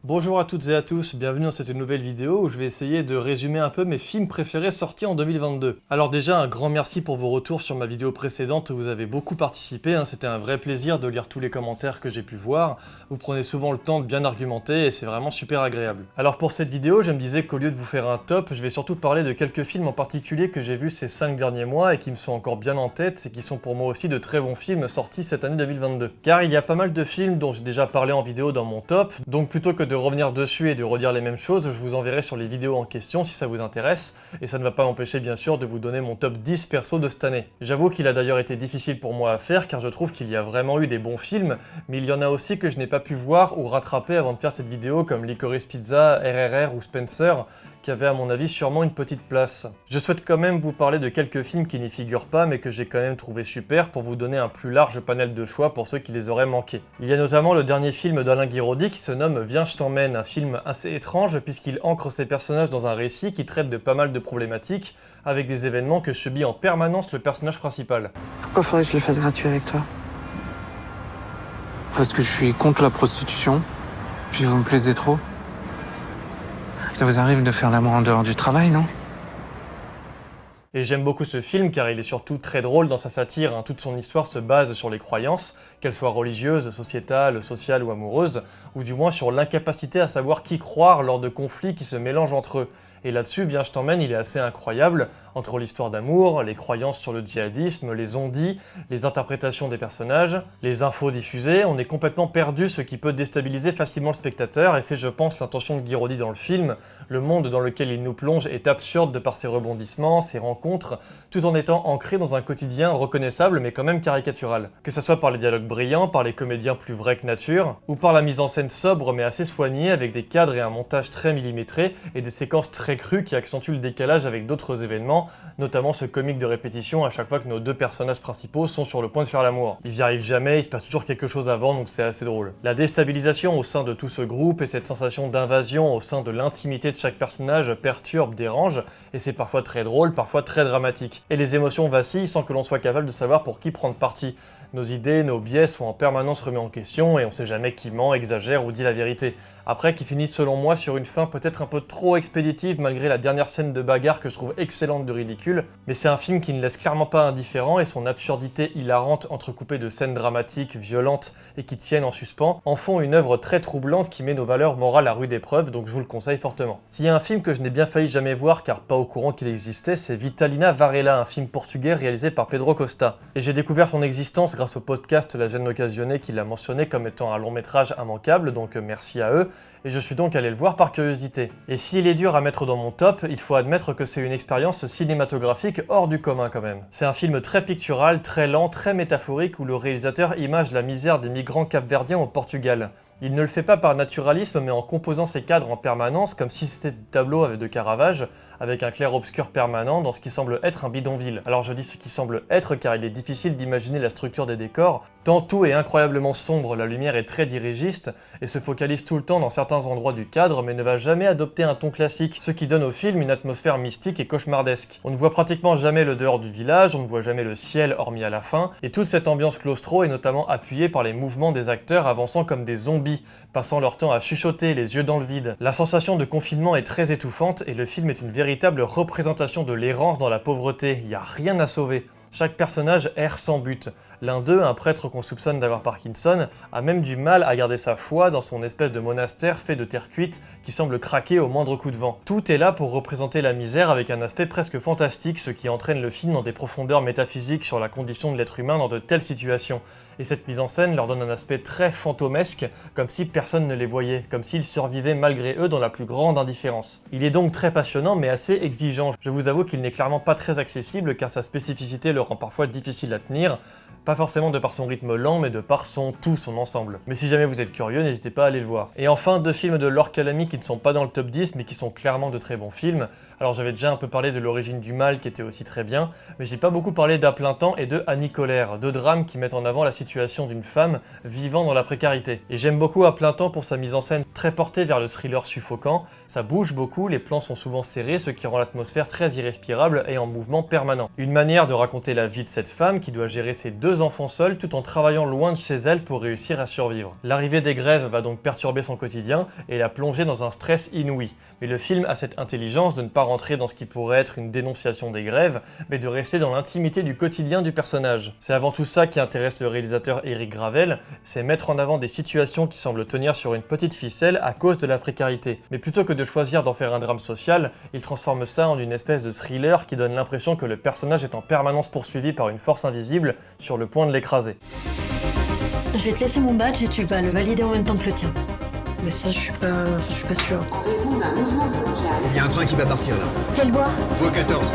Bonjour à toutes et à tous, bienvenue dans cette nouvelle vidéo où je vais essayer de résumer un peu mes films préférés sortis en 2022. Alors déjà, un grand merci pour vos retours sur ma vidéo précédente, vous avez beaucoup participé, c'était un vrai plaisir de lire tous les commentaires que j'ai pu voir. Vous prenez souvent le temps de bien argumenter et c'est vraiment super agréable. Alors pour cette vidéo, je me disais qu'au lieu de vous faire un top, je vais surtout parler de quelques films en particulier que j'ai vus ces 5 derniers mois et qui me sont encore bien en tête et qui sont pour moi aussi de très bons films sortis cette année 2022. Car il y a pas mal de films dont j'ai déjà parlé en vidéo dans mon top, donc plutôt que de revenir dessus et de redire les mêmes choses, je vous enverrai sur les vidéos en question si ça vous intéresse, et ça ne va pas m'empêcher bien sûr de vous donner mon top 10 perso de cette année. J'avoue qu'il a d'ailleurs été difficile pour moi à faire car je trouve qu'il y a vraiment eu des bons films, mais il y en a aussi que je n'ai pas pu voir ou rattraper avant de faire cette vidéo comme Licorice Pizza, RRR ou Spencer, qui avaient à mon avis sûrement une petite place. Je souhaite quand même vous parler de quelques films qui n'y figurent pas mais que j'ai quand même trouvé super pour vous donner un plus large panel de choix pour ceux qui les auraient manqués. Il y a notamment le dernier film d'Alain Guiraudy qui se nomme Viens je t'emmène, un film assez étrange puisqu'il ancre ses personnages dans un récit qui traite de pas mal de problématiques avec des événements que subit en permanence le personnage principal. Pourquoi faudrait que je le fasse gratuit avec toi? Parce que je suis contre la prostitution, puis vous me plaisez trop. Ça vous arrive de faire l'amour en dehors du travail, non? Et j'aime beaucoup ce film car il est surtout très drôle dans sa satire, toute son histoire se base sur les croyances, qu'elles soient religieuses, sociétales, sociales ou amoureuses, ou du moins sur l'incapacité à savoir qui croire lors de conflits qui se mélangent entre eux. Et là-dessus, Viens je t'emmène, il est assez incroyable, entre l'histoire d'amour, les croyances sur le djihadisme, les on-dit, les interprétations des personnages, les infos diffusées, on est complètement perdu, ce qui peut déstabiliser facilement le spectateur, et c'est je pense l'intention de Guiraudy dans le film. Le monde dans lequel il nous plonge est absurde de par ses rebondissements, ses rencontres, tout en étant ancré dans un quotidien reconnaissable mais quand même caricatural. Que ce soit par les dialogues brillants, par les comédiens plus vrais que nature, ou par la mise en scène sobre mais assez soignée avec des cadres et un montage très millimétré et des séquences très crues qui accentuent le décalage avec d'autres événements, notamment ce comique de répétition à chaque fois que nos deux personnages principaux sont sur le point de faire l'amour. Ils y arrivent jamais, il se passe toujours quelque chose avant donc c'est assez drôle. La déstabilisation au sein de tout ce groupe et cette sensation d'invasion au sein de l'intimité de chaque personnage perturbe, dérange, et c'est parfois très drôle, parfois très dramatique. Et les émotions vacillent sans que l'on soit capable de savoir pour qui prendre parti. Nos idées, nos biais sont en permanence remis en question et on sait jamais qui ment, exagère ou dit la vérité. Après, qui finit selon moi sur une fin peut-être un peu trop expéditive malgré la dernière scène de bagarre que je trouve excellente de ridicule, mais c'est un film qui ne laisse clairement pas indifférent et son absurdité hilarante entrecoupée de scènes dramatiques, violentes et qui tiennent en suspens en font une œuvre très troublante qui met nos valeurs morales à rude épreuve, donc je vous le conseille fortement. S'il y a un film que je n'ai bien failli jamais voir car pas au courant qu'il existait, c'est Vitalina Varela, un film portugais réalisé par Pedro Costa. Et j'ai découvert son existence grâce au podcast La Gêne Occasionnée qui l'a mentionné comme étant un long métrage immanquable, donc merci à eux. Et je suis donc allé le voir par curiosité. Et s'il est dur à mettre dans mon top, il faut admettre que c'est une expérience cinématographique hors du commun quand même. C'est un film très pictural, très lent, très métaphorique où le réalisateur image la misère des migrants capverdiens au Portugal. Il ne le fait pas par naturalisme mais en composant ses cadres en permanence comme si c'était des tableaux avec de Caravage, avec un clair-obscur permanent dans ce qui semble être un bidonville. Alors je dis ce qui semble être car il est difficile d'imaginer la structure des décors, tant tout est incroyablement sombre, la lumière est très dirigiste et se focalise tout le temps dans certains endroits du cadre mais ne va jamais adopter un ton classique, ce qui donne au film une atmosphère mystique et cauchemardesque. On ne voit pratiquement jamais le dehors du village, on ne voit jamais le ciel hormis à la fin, et toute cette ambiance claustro est notamment appuyée par les mouvements des acteurs avançant comme des zombies, passant leur temps à chuchoter, les yeux dans le vide. La sensation de confinement est très étouffante et le film est une véritable représentation de l'errance dans la pauvreté, il n'y a rien à sauver. Chaque personnage erre sans but. L'un d'eux, un prêtre qu'on soupçonne d'avoir Parkinson, a même du mal à garder sa foi dans son espèce de monastère fait de terre cuite qui semble craquer au moindre coup de vent. Tout est là pour représenter la misère avec un aspect presque fantastique, ce qui entraîne le film dans des profondeurs métaphysiques sur la condition de l'être humain dans de telles situations. Et cette mise en scène leur donne un aspect très fantomesque, comme si personne ne les voyait, comme s'ils survivaient malgré eux dans la plus grande indifférence. Il est donc très passionnant mais assez exigeant. Je vous avoue qu'il n'est clairement pas très accessible car sa spécificité le rend parfois difficile à tenir, pas forcément de par son rythme lent mais de par son ensemble. Mais si jamais vous êtes curieux, n'hésitez pas à aller le voir. Et enfin, deux films de Laure Calamy qui ne sont pas dans le top 10 mais qui sont clairement de très bons films. Alors j'avais déjà un peu parlé de L'origine du mal qui était aussi très bien, mais j'ai pas beaucoup parlé d'À plein temps et de Annie Colère, deux drames qui mettent en avant la situation d'une femme vivant dans la précarité. Et j'aime beaucoup À plein temps pour sa mise en scène très portée vers le thriller suffocant, ça bouge beaucoup, les plans sont souvent serrés, ce qui rend l'atmosphère très irrespirable et en mouvement permanent. Une manière de raconter la vie de cette femme qui doit gérer ses deux 2 enfants seuls tout en travaillant loin de chez elle pour réussir à survivre. L'arrivée des grèves va donc perturber son quotidien et la plonger dans un stress inouï. Mais le film a cette intelligence de ne pas rentrer dans ce qui pourrait être une dénonciation des grèves, mais de rester dans l'intimité du quotidien du personnage. C'est avant tout ça qui intéresse le réalisateur Eric Gravel, c'est mettre en avant des situations qui semblent tenir sur une petite ficelle à cause de la précarité. Mais plutôt que de choisir d'en faire un drame social, il transforme ça en une espèce de thriller qui donne l'impression que le personnage est en permanence poursuivi par une force invisible sur le point de l'écraser. Je vais te laisser mon badge et tu vas le valider en même temps que le tien. Mais ça, je suis pas sûre. En raison d'un mouvement social. Il y a un train qui va partir là. Quelle voie? Voie 14.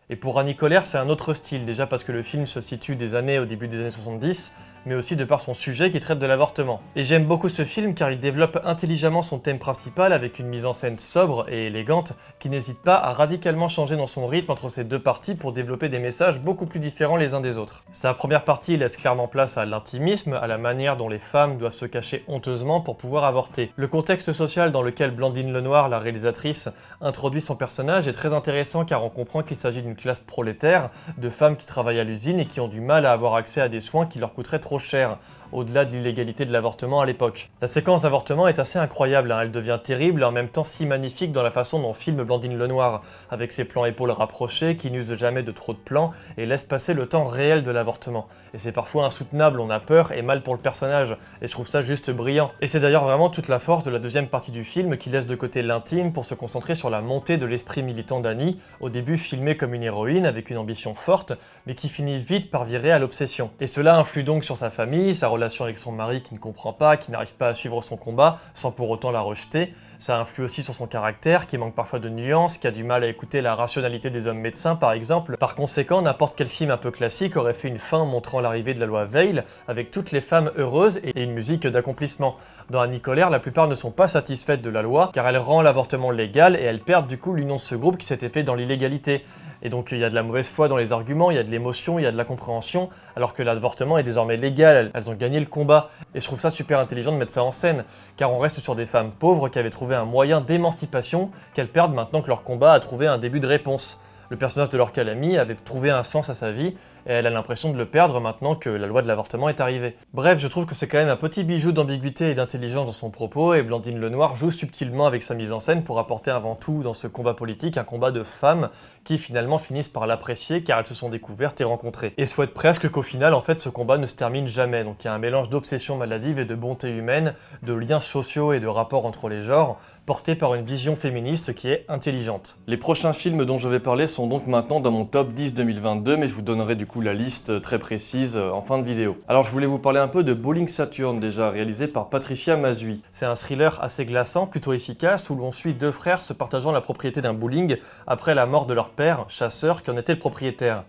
Et pour Annie Colère, c'est un autre style, déjà parce que le film se situe au début des années 70, mais aussi de par son sujet qui traite de l'avortement. Et j'aime beaucoup ce film car il développe intelligemment son thème principal avec une mise en scène sobre et élégante qui n'hésite pas à radicalement changer dans son rythme entre ces deux parties pour développer des messages beaucoup plus différents les uns des autres. Sa première partie laisse clairement place à l'intimisme, à la manière dont les femmes doivent se cacher honteusement pour pouvoir avorter. Le contexte social dans lequel Blandine Lenoir, la réalisatrice, introduit son personnage est très intéressant car on comprend qu'il s'agit d'une classe prolétaire, de femmes qui travaillent à l'usine et qui ont du mal à avoir accès à des soins qui leur coûteraient trop cher, au-delà de l'illégalité de l'avortement à l'époque. La séquence d'avortement est assez incroyable, elle devient terrible et en même temps si magnifique dans la façon dont filme Blandine Lenoir, avec ses plans épaules rapprochés qui n'usent jamais de trop de plans et laissent passer le temps réel de l'avortement. Et c'est parfois insoutenable, on a peur et mal pour le personnage, et je trouve ça juste brillant. Et c'est d'ailleurs vraiment toute la force de la deuxième partie du film qui laisse de côté l'intime pour se concentrer sur la montée de l'esprit militant d'Annie, au début filmée comme une héroïne avec une ambition forte, mais qui finit vite par virer à l'obsession. Et cela influe donc sur sa famille, sa relation avec son mari qui ne comprend pas, qui n'arrive pas à suivre son combat sans pour autant la rejeter. Ça influe aussi sur son caractère qui manque parfois de nuances, qui a du mal à écouter la rationalité des hommes médecins par exemple. Par conséquent, n'importe quel film un peu classique aurait fait une fin montrant l'arrivée de la loi Veil avec toutes les femmes heureuses et une musique d'accomplissement. Dans Annie Colère, la plupart ne sont pas satisfaites de la loi car elle rend l'avortement légal et elles perdent du coup l'union de ce groupe qui s'était fait dans l'illégalité. Et donc il y a de la mauvaise foi dans les arguments, il y a de l'émotion, il y a de la compréhension, alors que l'avortement est désormais légal, elles ont gagné le combat. Et je trouve ça super intelligent de mettre ça en scène, car on reste sur des femmes pauvres qui avaient trouvé un moyen d'émancipation qu'elles perdent maintenant que leur combat a trouvé un début de réponse. Le personnage de Lorca Lamy avait trouvé un sens à sa vie, et elle a l'impression de le perdre maintenant que la loi de l'avortement est arrivée. Bref, je trouve que c'est quand même un petit bijou d'ambiguïté et d'intelligence dans son propos, et Blandine Lenoir joue subtilement avec sa mise en scène pour apporter avant tout dans ce combat politique un combat de femmes qui finalement finissent par l'apprécier car elles se sont découvertes et rencontrées. Et souhaitent presque qu'au final, en fait, ce combat ne se termine jamais. Donc il y a un mélange d'obsession maladive et de bonté humaine, de liens sociaux et de rapports entre les genres, porté par une vision féministe qui est intelligente. Les prochains films dont je vais parler sont donc maintenant dans mon top 10 2022, mais je vous donnerai du coup la liste très précise en fin de vidéo. Alors je voulais vous parler un peu de Bowling Saturn, déjà réalisé par Patricia Mazui. C'est un thriller assez glaçant, plutôt efficace, où l'on suit deux frères se partageant la propriété d'un bowling après la mort de leur père, chasseur, qui en était le propriétaire.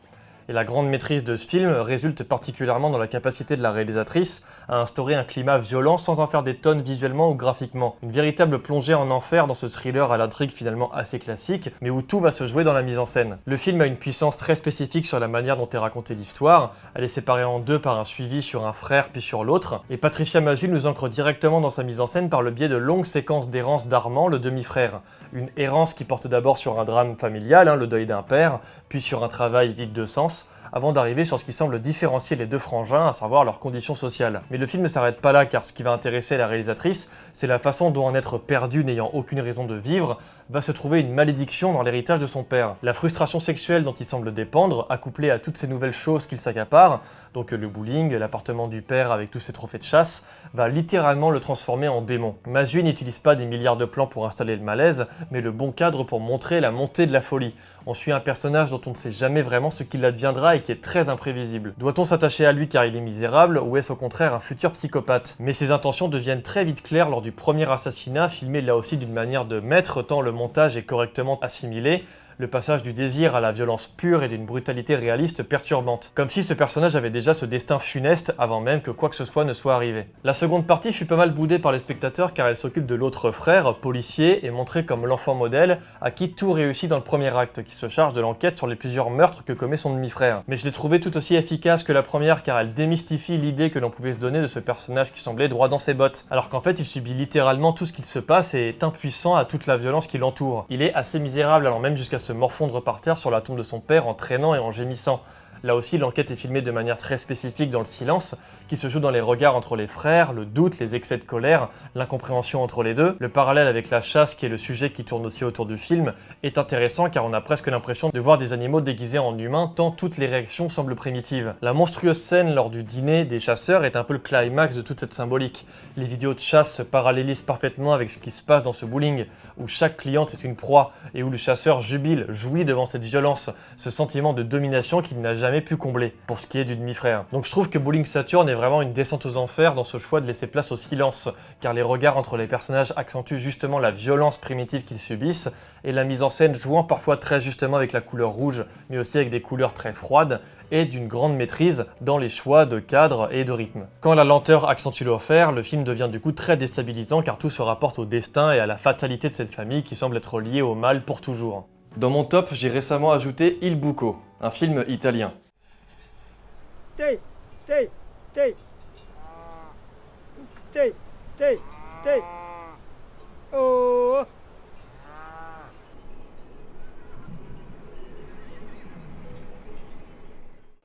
Et la grande maîtrise de ce film résulte particulièrement dans la capacité de la réalisatrice à instaurer un climat violent sans en faire des tonnes visuellement ou graphiquement. Une véritable plongée en enfer dans ce thriller à l'intrigue finalement assez classique, mais où tout va se jouer dans la mise en scène. Le film a une puissance très spécifique sur la manière dont est racontée l'histoire, elle est séparée en deux par un suivi sur un frère puis sur l'autre, et Patricia Mazui nous ancre directement dans sa mise en scène par le biais de longues séquences d'errance d'Armand, le demi-frère. Une errance qui porte d'abord sur un drame familial, le deuil d'un père, puis sur un travail vide de sens, avant d'arriver sur ce qui semble différencier les deux frangins, à savoir leurs conditions sociales. Mais le film ne s'arrête pas là, car ce qui va intéresser la réalisatrice, c'est la façon dont un être perdu n'ayant aucune raison de vivre va se trouver une malédiction dans l'héritage de son père. La frustration sexuelle dont il semble dépendre, accouplée à toutes ces nouvelles choses qu'il s'accapare, donc le bowling, l'appartement du père avec tous ses trophées de chasse, va littéralement le transformer en démon. Mazui n'utilise pas des milliards de plans pour installer le malaise, mais le bon cadre pour montrer la montée de la folie. On suit un personnage dont on ne sait jamais vraiment ce qu'il adviendra et qui est très imprévisible. Doit-on s'attacher à lui car il est misérable, ou est-ce au contraire un futur psychopathe? Mais ses intentions deviennent très vite claires lors du premier assassinat, filmé là aussi d'une manière de maître tant le montage est correctement assimilé, le passage du désir à la violence pure et d'une brutalité réaliste perturbante. Comme si ce personnage avait déjà ce destin funeste avant même que quoi que ce soit ne soit arrivé. La seconde partie, je suis pas mal boudé par les spectateurs car elle s'occupe de l'autre frère, policier, et montré comme l'enfant modèle à qui tout réussit dans le premier acte, qui se charge de l'enquête sur les plusieurs meurtres que commet son demi-frère. Mais je l'ai trouvé tout aussi efficace que la première car elle démystifie l'idée que l'on pouvait se donner de ce personnage qui semblait droit dans ses bottes, alors qu'en fait il subit littéralement tout ce qu'il se passe et est impuissant à toute la violence qui l'entoure. Il est assez misérable allant même jusqu'à se morfondre par terre sur la tombe de son père en traînant et en gémissant. Là aussi, l'enquête est filmée de manière très spécifique dans le silence, qui se joue dans les regards entre les frères, le doute, les excès de colère, l'incompréhension entre les deux. Le parallèle avec la chasse, qui est le sujet qui tourne aussi autour du film, est intéressant car on a presque l'impression de voir des animaux déguisés en humains tant toutes les réactions semblent primitives. La monstrueuse scène lors du dîner des chasseurs est un peu le climax de toute cette symbolique. Les vidéos de chasse se parallélisent parfaitement avec ce qui se passe dans ce bowling, où chaque cliente est une proie et où le chasseur jubile, jouit devant cette violence, ce sentiment de domination qu'il n'a jamais pu combler, pour ce qui est du demi-frère. Donc je trouve que Bowling Saturn est vraiment une descente aux enfers dans ce choix de laisser place au silence, car les regards entre les personnages accentuent justement la violence primitive qu'ils subissent, et la mise en scène jouant parfois très justement avec la couleur rouge, mais aussi avec des couleurs très froides, et d'une grande maîtrise dans les choix de cadre et de rythme. Quand la lenteur accentue l'affaire, le film devient du coup très déstabilisant car tout se rapporte au destin et à la fatalité de cette famille qui semble être liée au mal pour toujours. Dans mon top, j'ai récemment ajouté Il Buco, un film italien.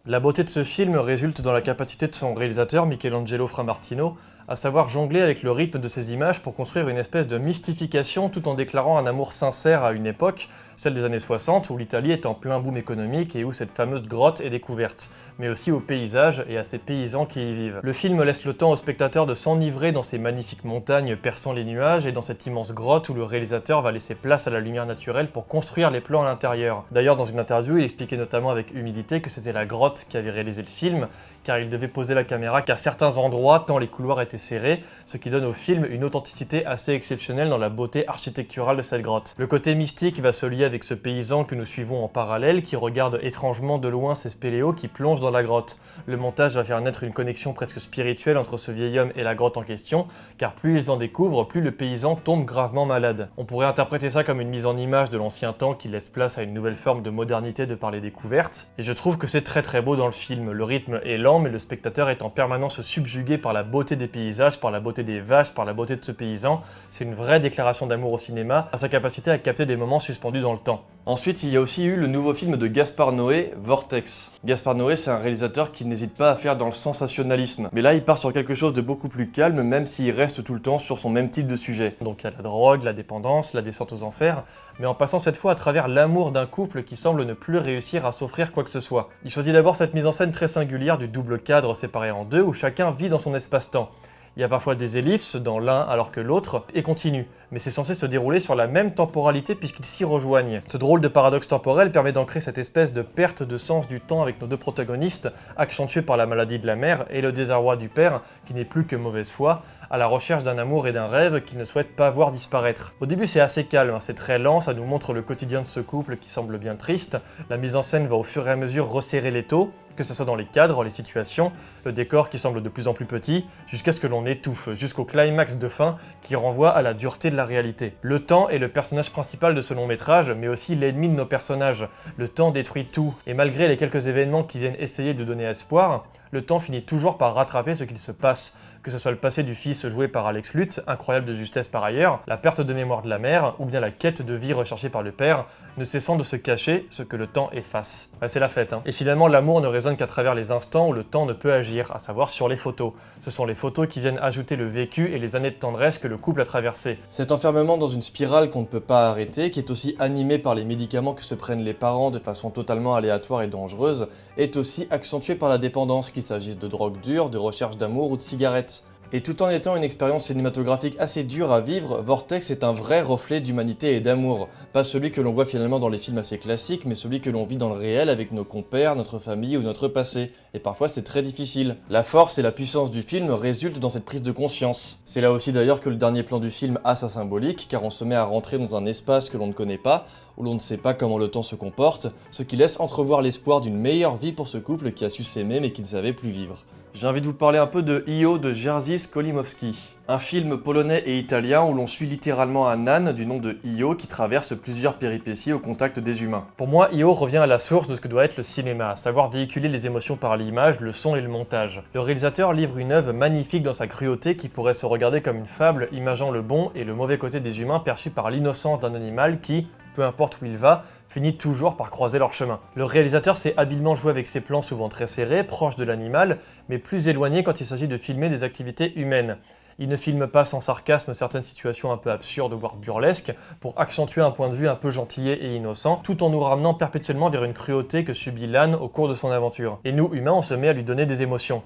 La beauté de ce film résulte dans la capacité de son réalisateur Michelangelo Framartino à savoir jongler avec le rythme de ses images pour construire une espèce de mystification tout en déclarant un amour sincère à une époque, celle des années 60, où l'Italie est en plein boom économique et où cette fameuse grotte est découverte, mais aussi aux paysages et à ces paysans qui y vivent. Le film laisse le temps au spectateur de s'enivrer dans ces magnifiques montagnes perçant les nuages et dans cette immense grotte où le réalisateur va laisser place à la lumière naturelle pour construire les plans à l'intérieur. D'ailleurs, dans une interview, il expliquait notamment avec humilité que c'était la grotte qui avait réalisé le film, car il devait poser la caméra qu'à certains endroits tant les couloirs étaient serrés, ce qui donne au film une authenticité assez exceptionnelle dans la beauté architecturale de cette grotte. Le côté mystique va se lier avec ce paysan que nous suivons en parallèle, qui regarde étrangement de loin ces spéléos qui plongent dans la grotte. Le montage va faire naître une connexion presque spirituelle entre ce vieil homme et la grotte en question, car plus ils en découvrent, plus le paysan tombe gravement malade. On pourrait interpréter ça comme une mise en image de l'ancien temps qui laisse place à une nouvelle forme de modernité de par les découvertes, et je trouve que c'est très très beau dans le film. Le rythme est lent, mais le spectateur est en permanence subjugué par la beauté des paysages, par la beauté des vaches, par la beauté de ce paysan. C'est une vraie déclaration d'amour au cinéma, à sa capacité à capter des moments suspendus dans le temps. Ensuite, il y a aussi eu le nouveau film de Gaspard Noé, Vortex. Gaspard Noé, c'est un réalisateur qui n'hésite pas à faire dans le sensationnalisme. Mais là, il part sur quelque chose de beaucoup plus calme, même s'il reste tout le temps sur son même type de sujet. Donc il y a la drogue, la dépendance, la descente aux enfers, mais en passant cette fois à travers l'amour d'un couple qui semble ne plus réussir à s'offrir quoi que ce soit. Il choisit d'abord cette mise en scène très singulière du double cadre séparé en deux, où chacun vit dans son espace-temps. Il y a parfois des ellipses dans l'un alors que l'autre est continu, mais c'est censé se dérouler sur la même temporalité puisqu'ils s'y rejoignent. Ce drôle de paradoxe temporel permet d'ancrer cette espèce de perte de sens du temps avec nos deux protagonistes, accentuée par la maladie de la mère et le désarroi du père, qui n'est plus que mauvaise foi, à la recherche d'un amour et d'un rêve qu'il ne souhaite pas voir disparaître. Au début c'est assez calme, c'est très lent, ça nous montre le quotidien de ce couple qui semble bien triste, la mise en scène va au fur et à mesure resserrer les taux, que ce soit dans les cadres, les situations, le décor qui semble de plus en plus petit, jusqu'à ce que l'on étouffe, jusqu'au climax de fin qui renvoie à la dureté de la réalité. Le temps est le personnage principal de ce long métrage, mais aussi l'ennemi de nos personnages. Le temps détruit tout, et malgré les quelques événements qui viennent essayer de donner espoir, le temps finit toujours par rattraper ce qu'il se passe, que ce soit le passé du fils joué par Alex Lutz, incroyable de justesse par ailleurs, la perte de mémoire de la mère, ou bien la quête de vie recherchée par le père, ne cessant de se cacher ce que le temps efface. C'est la fête, hein. Et finalement, l'amour ne résonne qu'à travers les instants où le temps ne peut agir, à savoir sur les photos. Ce sont les photos qui viennent ajouter le vécu et les années de tendresse que le couple a traversé. Cet enfermement dans une spirale qu'on ne peut pas arrêter, qui est aussi animé par les médicaments que se prennent les parents de façon totalement aléatoire et dangereuse, est aussi accentué par la dépendance, qu'il s'agisse de drogue dure, de recherche d'amour ou de cigarettes. Et tout en étant une expérience cinématographique assez dure à vivre, Vortex est un vrai reflet d'humanité et d'amour. Pas celui que l'on voit finalement dans les films assez classiques, mais celui que l'on vit dans le réel avec nos compères, notre famille ou notre passé. Et parfois c'est très difficile. La force et la puissance du film résultent dans cette prise de conscience. C'est là aussi d'ailleurs que le dernier plan du film a sa symbolique, car on se met à rentrer dans un espace que l'on ne connaît pas, où l'on ne sait pas comment le temps se comporte, ce qui laisse entrevoir l'espoir d'une meilleure vie pour ce couple qui a su s'aimer mais qui ne savait plus vivre. J'ai envie de vous parler un peu de Io de Jerzy Skolimowski. Un film polonais et italien où l'on suit littéralement un âne du nom de Io qui traverse plusieurs péripéties au contact des humains. Pour moi, Io revient à la source de ce que doit être le cinéma, à savoir véhiculer les émotions par l'image, le son et le montage. Le réalisateur livre une œuvre magnifique dans sa cruauté qui pourrait se regarder comme une fable imageant le bon et le mauvais côté des humains perçus par l'innocence d'un animal qui, peu importe où il va, finit toujours par croiser leur chemin. Le réalisateur sait habilement jouer avec ses plans souvent très serrés, proches de l'animal, mais plus éloignés quand il s'agit de filmer des activités humaines. Il ne filme pas sans sarcasme certaines situations un peu absurdes voire burlesques pour accentuer un point de vue un peu gentillet et innocent, tout en nous ramenant perpétuellement vers une cruauté que subit l'âne au cours de son aventure. Et nous, humains, on se met à lui donner des émotions.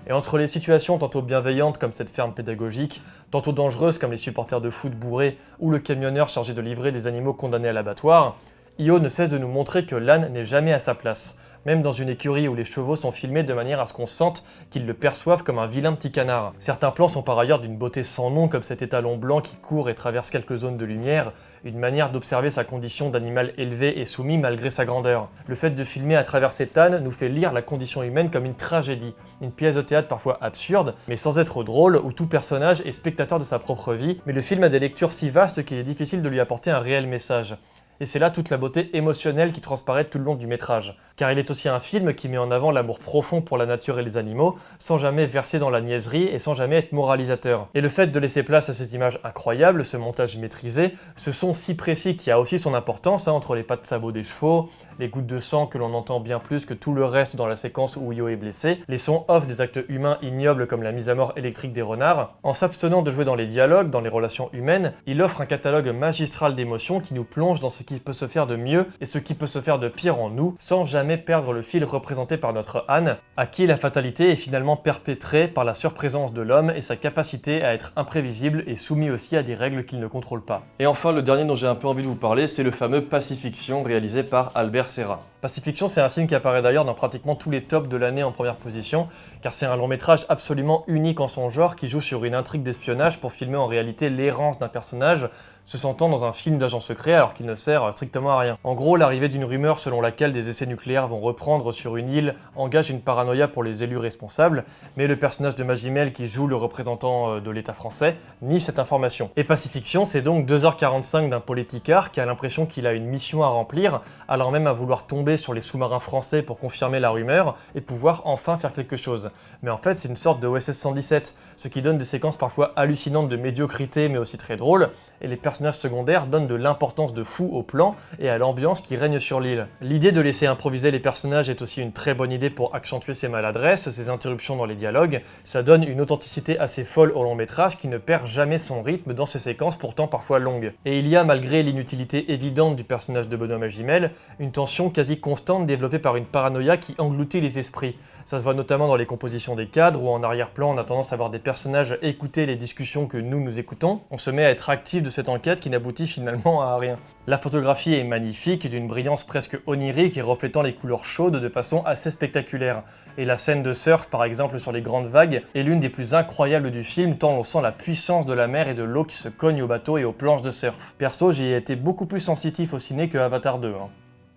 Et entre les situations tantôt bienveillantes comme cette ferme pédagogique, tantôt dangereuses comme les supporters de foot bourrés ou le camionneur chargé de livrer des animaux condamnés à l'abattoir, Io ne cesse de nous montrer que l'âne n'est jamais à sa place, même dans une écurie où les chevaux sont filmés de manière à ce qu'on sente qu'ils le perçoivent comme un vilain petit canard. Certains plans sont par ailleurs d'une beauté sans nom, comme cet étalon blanc qui court et traverse quelques zones de lumière, une manière d'observer sa condition d'animal élevé et soumis malgré sa grandeur. Le fait de filmer à travers cet âne nous fait lire la condition humaine comme une tragédie, une pièce de théâtre parfois absurde, mais sans être drôle, où tout personnage est spectateur de sa propre vie, mais le film a des lectures si vastes qu'il est difficile de lui apporter un réel message. Et c'est là toute la beauté émotionnelle qui transparaît tout le long du métrage. Car il est aussi un film qui met en avant l'amour profond pour la nature et les animaux, sans jamais verser dans la niaiserie et sans jamais être moralisateur. Et le fait de laisser place à ces images incroyables, ce montage maîtrisé, ce son si précis qui a aussi son importance, entre les pas de sabot des chevaux, les gouttes de sang que l'on entend bien plus que tout le reste dans la séquence où Io est blessé, les sons off des actes humains ignobles comme la mise à mort électrique des renards. En s'abstenant de jouer dans les dialogues, dans les relations humaines, il offre un catalogue magistral d'émotions qui nous plonge dans ce qui peut se faire de mieux et ce qui peut se faire de pire en nous, sans jamais perdre le fil représenté par notre âne, à qui la fatalité est finalement perpétrée par la surprésence de l'homme et sa capacité à être imprévisible et soumis aussi à des règles qu'il ne contrôle pas. Et enfin, le dernier dont j'ai un peu envie de vous parler, c'est le fameux Pacifiction réalisé par Albert Serra. Pacifiction, c'est un film qui apparaît d'ailleurs dans pratiquement tous les tops de l'année en première position, car c'est un long métrage absolument unique en son genre qui joue sur une intrigue d'espionnage pour filmer en réalité l'errance d'un personnage se sentant dans un film d'agent secret alors qu'il ne sert strictement à rien. En gros, l'arrivée d'une rumeur selon laquelle des essais nucléaires vont reprendre sur une île engage une paranoïa pour les élus responsables, mais le personnage de Magimel qui joue le représentant de l'État français nie cette information. Et Pacifiction, c'est donc 2h45 d'un politicard qui a l'impression qu'il a une mission à remplir, allant même à vouloir tomber sur les sous-marins français pour confirmer la rumeur et pouvoir enfin faire quelque chose. Mais en fait, c'est une sorte de OSS 117, ce qui donne des séquences parfois hallucinantes de médiocrité mais aussi très drôles, et les personnages secondaires donnent de l'importance de fou au plan et à l'ambiance qui règne sur l'île. L'idée de laisser improviser les personnages est aussi une très bonne idée pour accentuer ces maladresses, ces interruptions dans les dialogues. Ça donne une authenticité assez folle au long métrage qui ne perd jamais son rythme dans ces séquences pourtant parfois longues. Et il y a, malgré l'inutilité évidente du personnage de Benoît Magimel, une tension quasi constante développée par une paranoïa qui engloutit les esprits. Ça se voit notamment dans les compositions des cadres où en arrière-plan on a tendance à voir des personnages écouter les discussions que nous écoutons. On se met à être actif de cette enquête qui n'aboutit finalement à rien. La photographie est magnifique, d'une brillance presque onirique et reflétant les couleurs chaudes de façon assez spectaculaire. Et la scène de surf par exemple sur les grandes vagues est l'une des plus incroyables du film tant on sent la puissance de la mer et de l'eau qui se cogne au bateau et aux planches de surf. Perso, j'y ai été beaucoup plus sensitif au ciné que Avatar 2.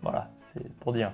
Voilà, c'est pour dire.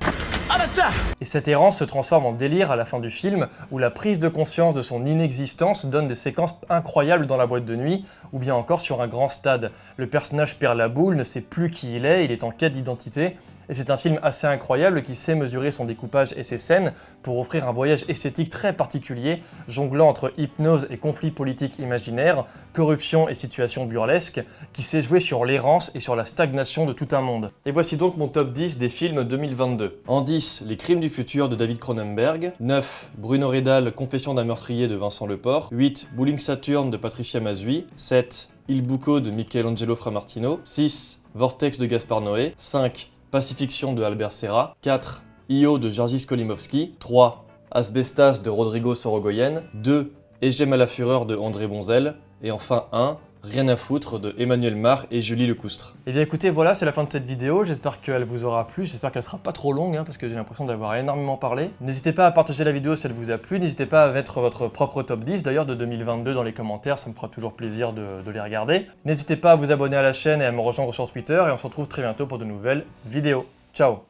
Et cette errance se transforme en délire à la fin du film, où la prise de conscience de son inexistence donne des séquences incroyables dans la boîte de nuit, ou bien encore sur un grand stade. Le personnage perd la boule, ne sait plus qui il est en quête d'identité, et c'est un film assez incroyable qui sait mesurer son découpage et ses scènes pour offrir un voyage esthétique très particulier, jonglant entre hypnose et conflits politiques imaginaires, corruption et situations burlesques, qui sait jouer sur l'errance et sur la stagnation de tout un monde. Et voici donc mon top 10 des films 2022. En 10, Les Crimes du futur de David Cronenberg. 9, Bruno Redal, Confession d'un meurtrier de Vincent Leport. 8, Bowling Saturn de Patricia Mazui. 7, Il Bucco de Michelangelo Framartino. 6, Vortex de Gaspard Noé. 5, Pacifiction de Albert Serra. 4, Io de Jerzy Skolimowski. 3, Asbestas de Rodrigo Sorogoyen. 2, Et j'aime à la fureur de André Bonzel. Et enfin 1, Rien à foutre de Emmanuel Mar et Julie Lecoustre. Et bien écoutez, voilà, c'est la fin de cette vidéo. J'espère qu'elle vous aura plu, j'espère qu'elle sera pas trop longue, parce que j'ai l'impression d'avoir énormément parlé. N'hésitez pas à partager la vidéo si elle vous a plu, n'hésitez pas à mettre votre propre top 10 d'ailleurs de 2022 dans les commentaires, ça me fera toujours plaisir de les regarder. N'hésitez pas à vous abonner à la chaîne et à me rejoindre sur Twitter, et on se retrouve très bientôt pour de nouvelles vidéos. Ciao!